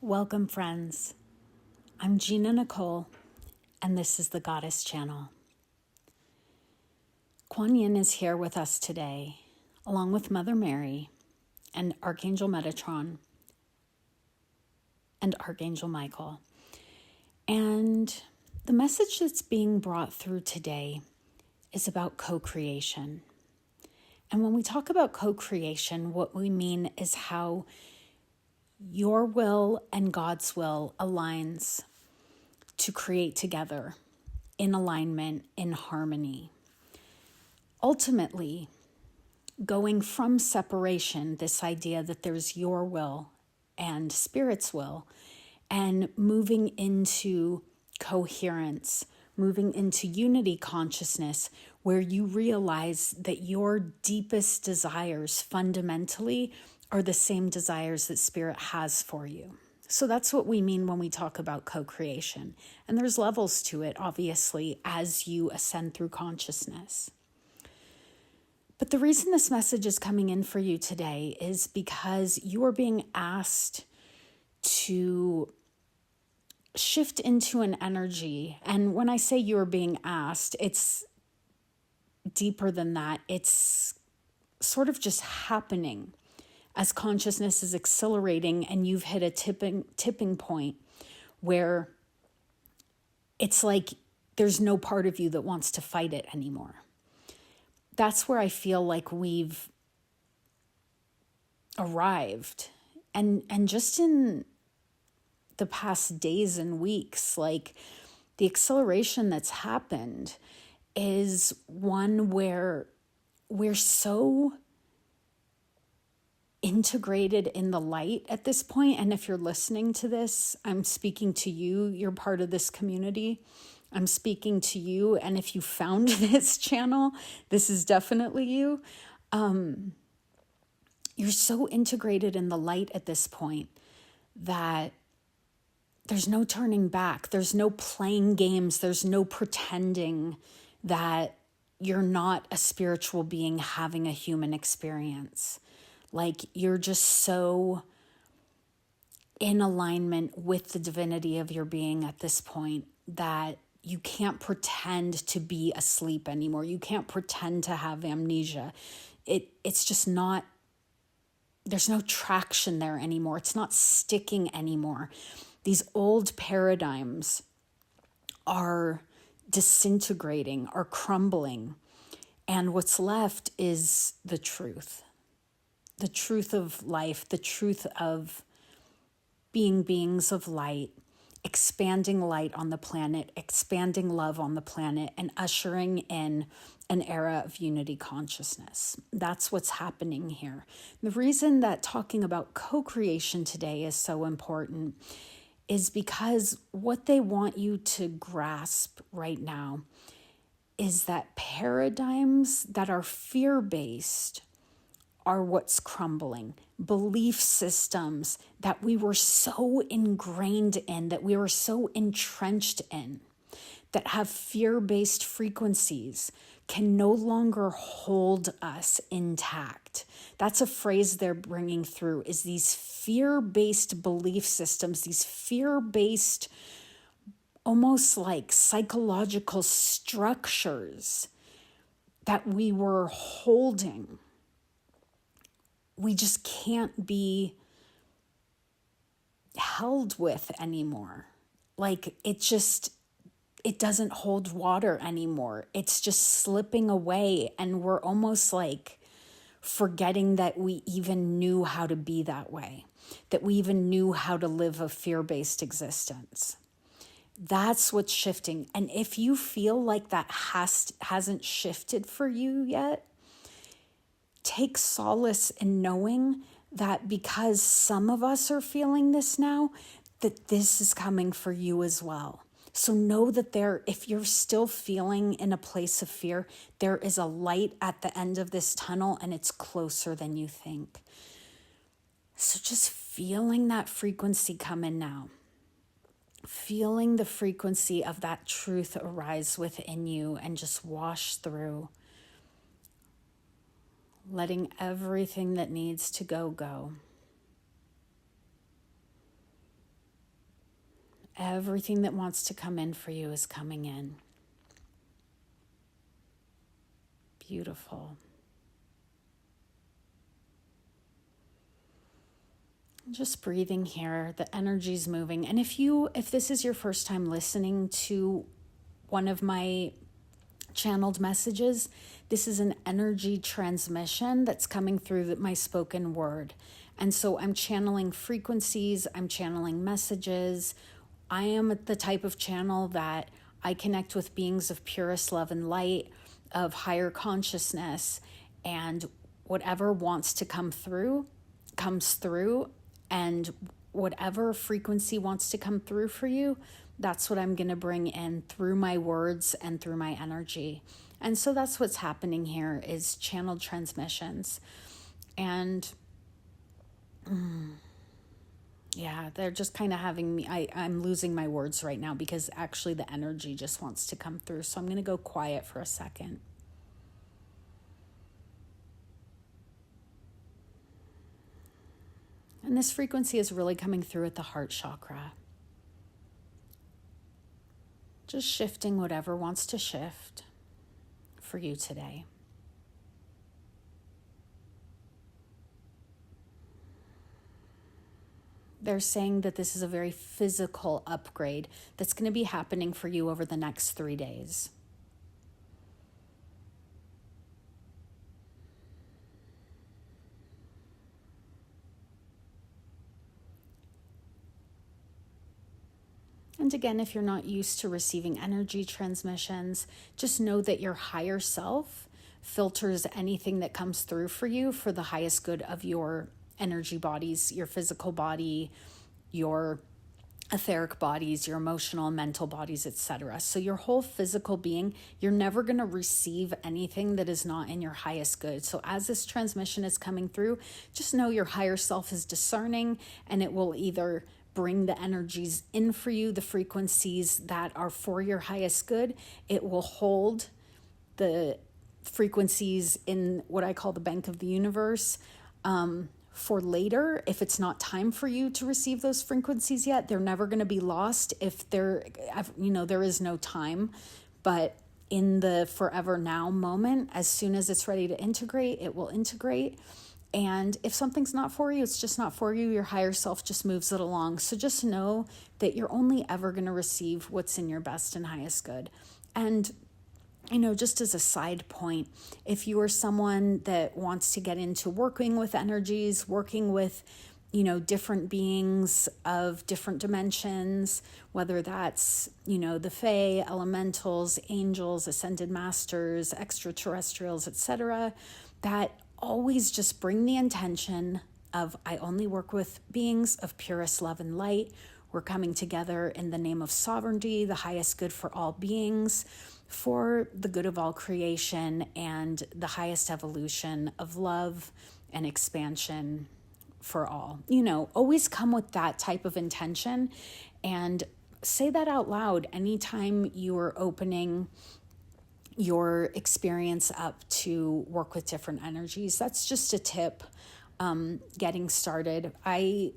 Welcome, friends. I'm Gina Nicole, and this is the Goddess Channel. Kuan Yin is here with us today, along with Mother Mary and Archangel Metatron and Archangel Michael. And the message that's being brought through today is about co-creation. And when we talk about co-creation, what we mean is how your will and God's will aligns to create together in alignment, in harmony. Ultimately, going from separation, this idea that there's your will and Spirit's will, and moving into coherence, moving into unity consciousness, where you realize that your deepest desires fundamentally are the same desires that Spirit has for you. So that's what we mean when we talk about co-creation. And there's levels to it, obviously, as you ascend through consciousness. But the reason this message is coming in for you today is because you are being asked to shift into an energy. And when I say you are being asked, it's deeper than that. It's sort of just happening as consciousness is accelerating and you've hit a tipping point where it's like there's no part of you that wants to fight it anymore. That's where I feel like we've arrived. And just in the past days and weeks, like the acceleration that's happened is one where we're so integrated in the light at this point. And if you're listening to this, I'm speaking to you. You're part of this community. I'm speaking to you. And if you found this channel, this is definitely you. You're so integrated in the light at this point that there's no turning back. There's no playing games. There's no pretending that you're not a spiritual being having a human experience. Like you're just so in alignment with the divinity of your being at this point that you can't pretend to be asleep anymore. You can't pretend to have amnesia. It's just not, there's no traction there anymore. It's not sticking anymore. These old paradigms are disintegrating, are crumbling. And what's left is the truth of life, the truth of being beings of light, expanding light on the planet, expanding love on the planet, and ushering in an era of unity consciousness. That's what's happening here. The reason that talking about co-creation today is so important is because what they want you to grasp right now is that paradigms that are fear-based are what's crumbling. Belief systems that we were so ingrained in, that we were so entrenched in, that have fear-based frequencies can no longer hold us intact. That's a phrase they're bringing through, is these fear-based belief systems, these fear-based, almost like psychological structures that we were holding. We just can't be held with anymore. Like it doesn't hold water anymore. It's just slipping away, and we're almost like forgetting that we even knew how to be that way, that we even knew how to live a fear-based existence. That's what's shifting. And if you feel like that hasn't shifted for you yet, take solace in knowing that because some of us are feeling this now, that this is coming for you as well. So know that if you're still feeling in a place of fear, there is a light at the end of this tunnel, and it's closer than you think. So just feeling that frequency come in now. Feeling the frequency of that truth arise within you and just wash through. Letting everything that needs to go, go. Everything that wants to come in for you is coming in. Beautiful. Just breathing here, the energy's moving. And if this is your first time listening to one of my channeled messages, this is an energy transmission that's coming through my spoken word. And so I'm channeling frequencies, I'm channeling messages. I am the type of channel that I connect with beings of purest love and light, of higher consciousness, and whatever wants to come through comes through, and whatever frequency wants to come through for you, that's what I'm going to bring in through my words and through my energy. And so that's what's happening here, is channeled transmissions. And yeah, they're just kind of having me, I'm losing my words right now because actually the energy just wants to come through. So I'm going to go quiet for a second. And this frequency is really coming through at the heart chakra. Just shifting whatever wants to shift for you today. They're saying that this is a very physical upgrade that's going to be happening for you over the next 3 days. And again, if you're not used to receiving energy transmissions, just know that your higher self filters anything that comes through for you for the highest good of your energy bodies, your physical body, your etheric bodies, your emotional, mental bodies, etc. So your whole physical being, you're never going to receive anything that is not in your highest good. So as this transmission is coming through, just know your higher self is discerning, and it will either bring the energies in for you, the frequencies that are for your highest good. It will hold the frequencies in what I call the bank of the universe for later. If it's not time for you to receive those frequencies yet, they're never going to be lost if there is no time. But in the forever now moment, as soon as it's ready to integrate, it will integrate. And if something's not for you, it's just not for you. Your higher self just moves it along. So just know that you're only ever going to receive what's in your best and highest good. And, just as a side point, if you are someone that wants to get into working with energies, working with, different beings of different dimensions, whether that's, the Fae, elementals, angels, ascended masters, extraterrestrials, etc., that always just bring the intention of, I only work with beings of purest love and light. We're coming together in the name of sovereignty, the highest good for all beings, for the good of all creation, and the highest evolution of love and expansion for all. Always come with that type of intention and say that out loud anytime you are opening your experience up to work with different energies. That's just a tip getting started. I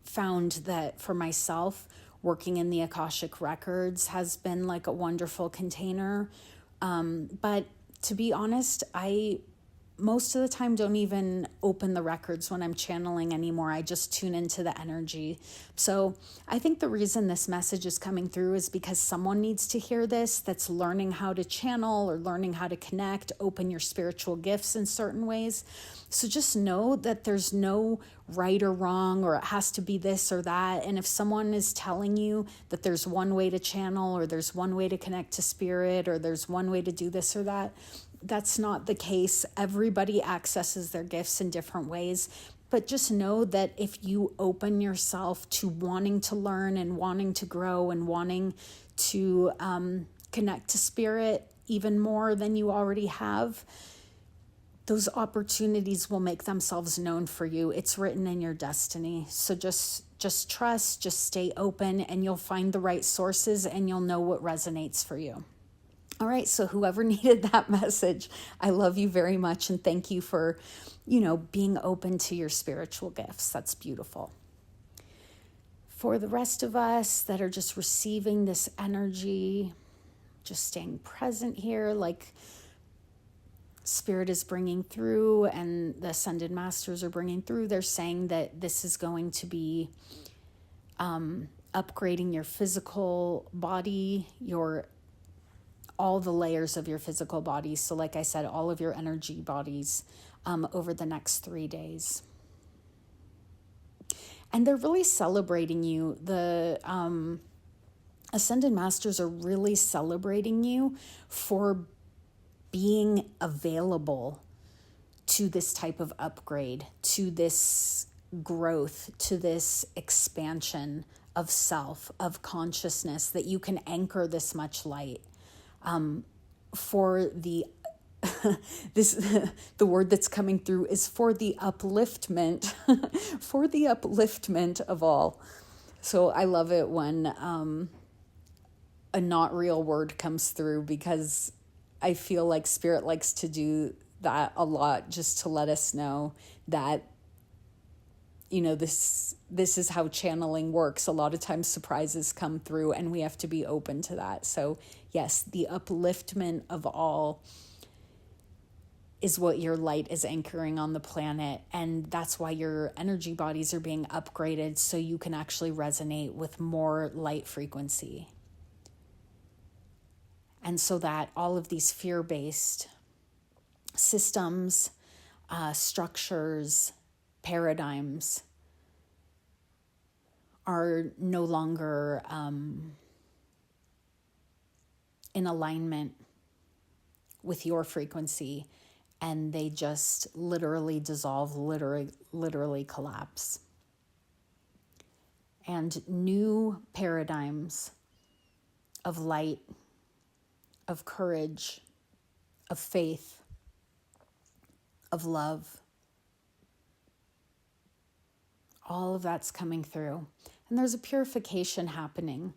found that for myself, working in the Akashic Records has been like a wonderful container. But to be honest, I most of the time don't even open the records when I'm channeling anymore. I just tune into the energy. So I think the reason this message is coming through is because someone needs to hear this that's learning how to channel or learning how to connect, open your spiritual gifts in certain ways. So just know that there's no right or wrong, or it has to be this or that. And if someone is telling you that there's one way to channel, or there's one way to connect to spirit, or there's one way to do this or that, that's not the case. Everybody accesses their gifts in different ways. But just know that if you open yourself to wanting to learn and wanting to grow and wanting to connect to spirit even more than you already have, those opportunities will make themselves known for you. It's written in your destiny. So just trust, just stay open, and you'll find the right sources, and you'll know what resonates for you. All right, so whoever needed that message, I love you very much, and thank you for, being open to your spiritual gifts. That's beautiful. For the rest of us that are just receiving this energy, just staying present here, like Spirit is bringing through and the Ascended Masters are bringing through, they're saying that this is going to be upgrading your physical body, all the layers of your physical body. So like I said, all of your energy bodies over the next 3 days. And they're really celebrating you. The Ascended Masters are really celebrating you for being available to this type of upgrade, to this growth, to this expansion of self, of consciousness, that you can anchor this much light. For the the word that's coming through is for the upliftment, for the upliftment of all. So I love it when a not real word comes through, because I feel like Spirit likes to do that a lot, just to let us know that, you know, this is how channeling works. A lot of times surprises come through and we have to be open to that. So yes, the upliftment of all is what your light is anchoring on the planet. And that's why your energy bodies are being upgraded, so you can actually resonate with more light frequency. And so that all of these fear-based systems, structures, paradigms are no longer in alignment with your frequency, and they just literally dissolve, literally collapse. And new paradigms of light, of courage, of faith, of love, all of that's coming through. And there's a purification happening.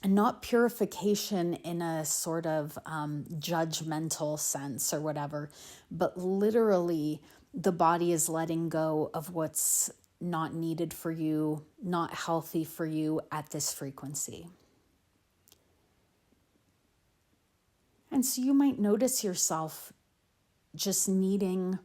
And not purification in a sort of judgmental sense or whatever, but literally the body is letting go of what's not needed for you, not healthy for you at this frequency. And so you might notice yourself just needing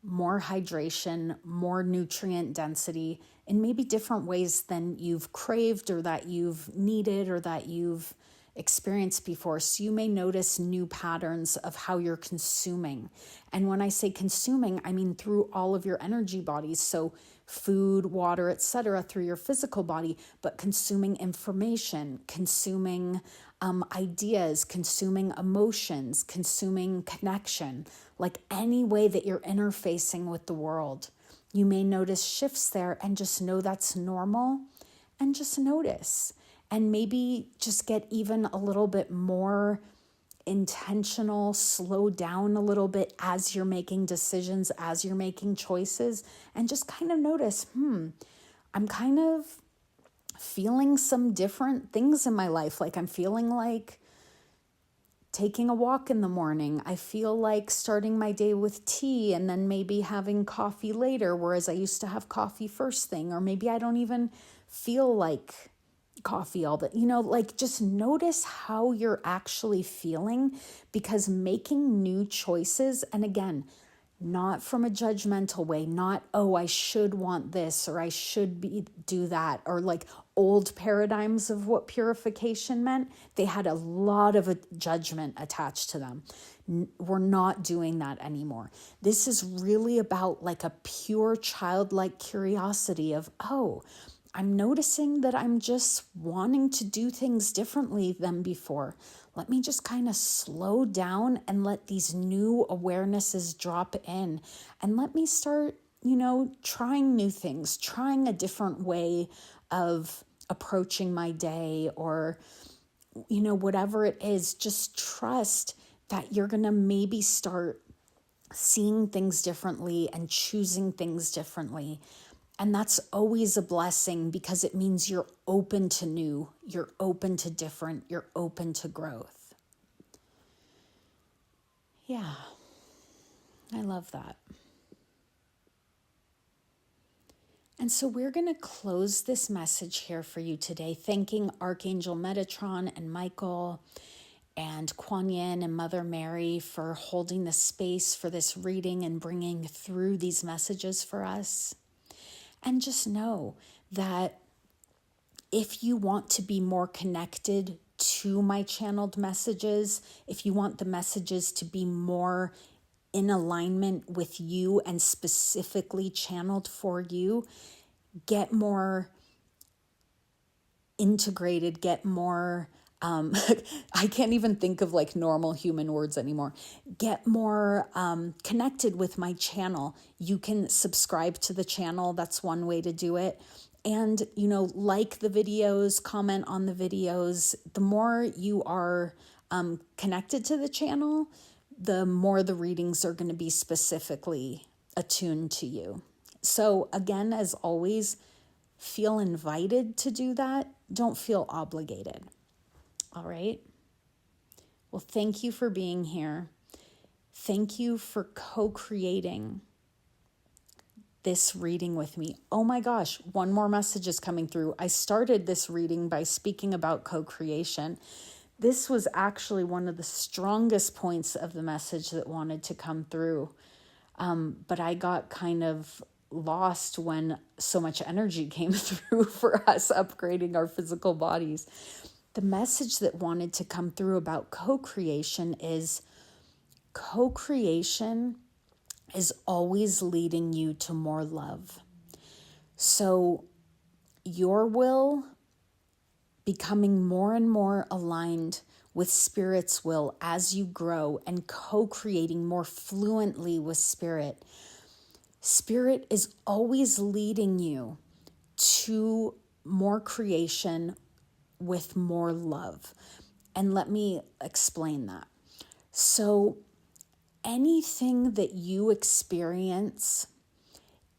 more hydration, more nutrient density in maybe different ways than you've craved or that you've needed or that you've experienced before. So you may notice new patterns of how you're consuming. And when I say consuming, I mean through all of your energy bodies. So food, water, etc., through your physical body, but consuming information, consuming ideas, consuming emotions, consuming connection, like any way that you're interfacing with the world. You may notice shifts there, and just know that's normal, and just notice. And maybe just get even a little bit more intentional, slow down a little bit as you're making decisions, as you're making choices, and just kind of notice, I'm kind of feeling some different things in my life. Like I'm feeling like taking a walk in the morning. I feel like starting my day with tea and then maybe having coffee later, whereas I used to have coffee first thing. Or maybe I don't even feel like coffee all the, like just notice how you're actually feeling, because making new choices, and again, not from a judgmental way, not, oh, I should want this or I should do that, or like old paradigms of what purification meant. They had a lot of a judgment attached to them. We're not doing that anymore. This is really about like a pure childlike curiosity of, oh, I'm noticing that I'm just wanting to do things differently than before. Let me just kind of slow down and let these new awarenesses drop in. And let me start, trying new things, trying a different way of approaching my day, or, whatever it is. Just trust that you're going to maybe start seeing things differently and choosing things differently. And that's always a blessing, because it means you're open to new, you're open to different, you're open to growth. Yeah, I love that. And so we're going to close this message here for you today, thanking Archangel Metatron and Michael and Kuan Yin and Mother Mary for holding the space for this reading and bringing through these messages for us. And just know that if you want to be more connected to my channeled messages, if you want the messages to be more in alignment with you and specifically channeled for you, get more integrated, get more, I can't even think of like normal human words anymore. Get more connected with my channel. You can subscribe to the channel. That's one way to do it. And, like the videos, comment on the videos. The more you are connected to the channel, the more the readings are going to be specifically attuned to you. So again, as always, feel invited to do that. Don't feel obligated. All right? Well, thank you for being here. Thank you for co-creating this reading with me. Oh my gosh, one more message is coming through. I started this reading by speaking about co-creation. This was actually one of the strongest points of the message that wanted to come through. But I got kind of lost when so much energy came through for us upgrading our physical bodies. The message that wanted to come through about co-creation is always leading you to more love. So your will becoming more and more aligned with Spirit's will as you grow and co-creating more fluently with Spirit. Spirit is always leading you to more creation with more love. And let me explain that. So anything that you experience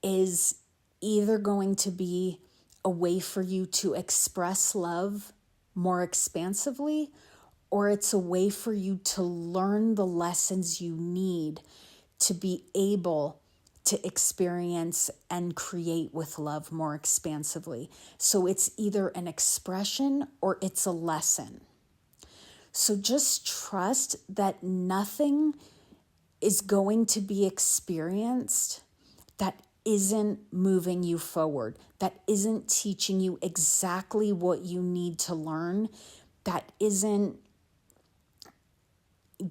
is either going to be a way for you to express love more expansively, or it's a way for you to learn the lessons you need to be able to experience and create with love more expansively. So it's either an expression or it's a lesson. So just trust that nothing is going to be experienced that isn't moving you forward, that isn't teaching you exactly what you need to learn, that isn't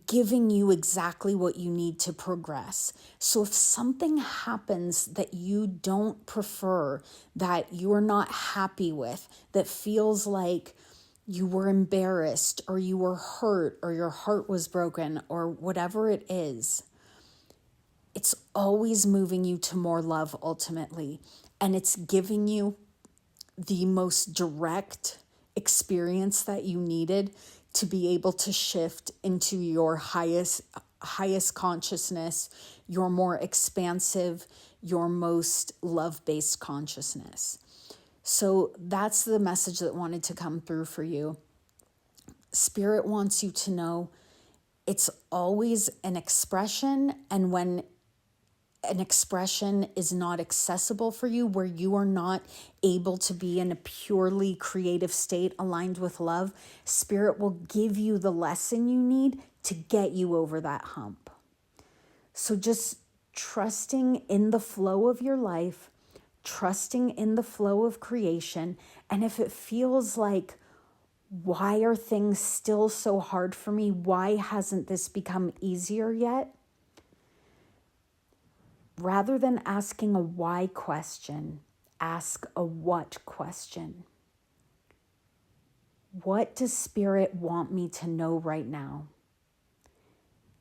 giving you exactly what you need to progress. So if something happens that you don't prefer, that you're not happy with, that feels like you were embarrassed or you were hurt or your heart was broken or whatever it is, it's always moving you to more love ultimately. And it's giving you the most direct experience that you needed to be able to shift into your highest consciousness, your more expansive, your most love-based consciousness. So that's the message that wanted to come through for you. Spirit wants you to know it's always an expression, and when an expression is not accessible for you, where you are not able to be in a purely creative state aligned with love, Spirit will give you the lesson you need to get you over that hump. So just trusting in the flow of your life, trusting in the flow of creation. And if it feels like, why are things still so hard for me? Why hasn't this become easier yet? Rather than asking a why question, ask a what question. What does Spirit want me to know right now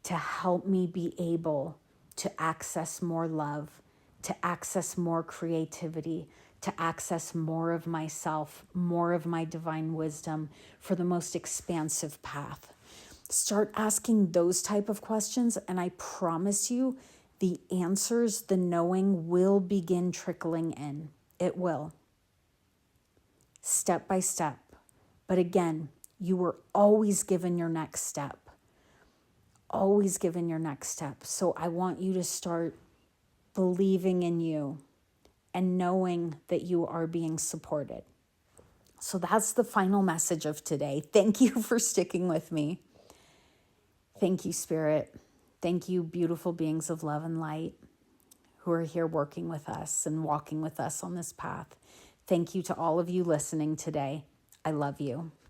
to help me be able to access more love, to access more creativity, to access more of myself, more of my divine wisdom for the most expansive path? Start asking those type of questions, and I promise you, the answers, the knowing will begin trickling in. It will. Step by step. But again, you were always given your next step. Always given your next step. So I want you to start believing in you and knowing that you are being supported. So that's the final message of today. Thank you for sticking with me. Thank you, Spirit. Thank you, beautiful beings of love and light who are here working with us and walking with us on this path. Thank you to all of you listening today. I love you.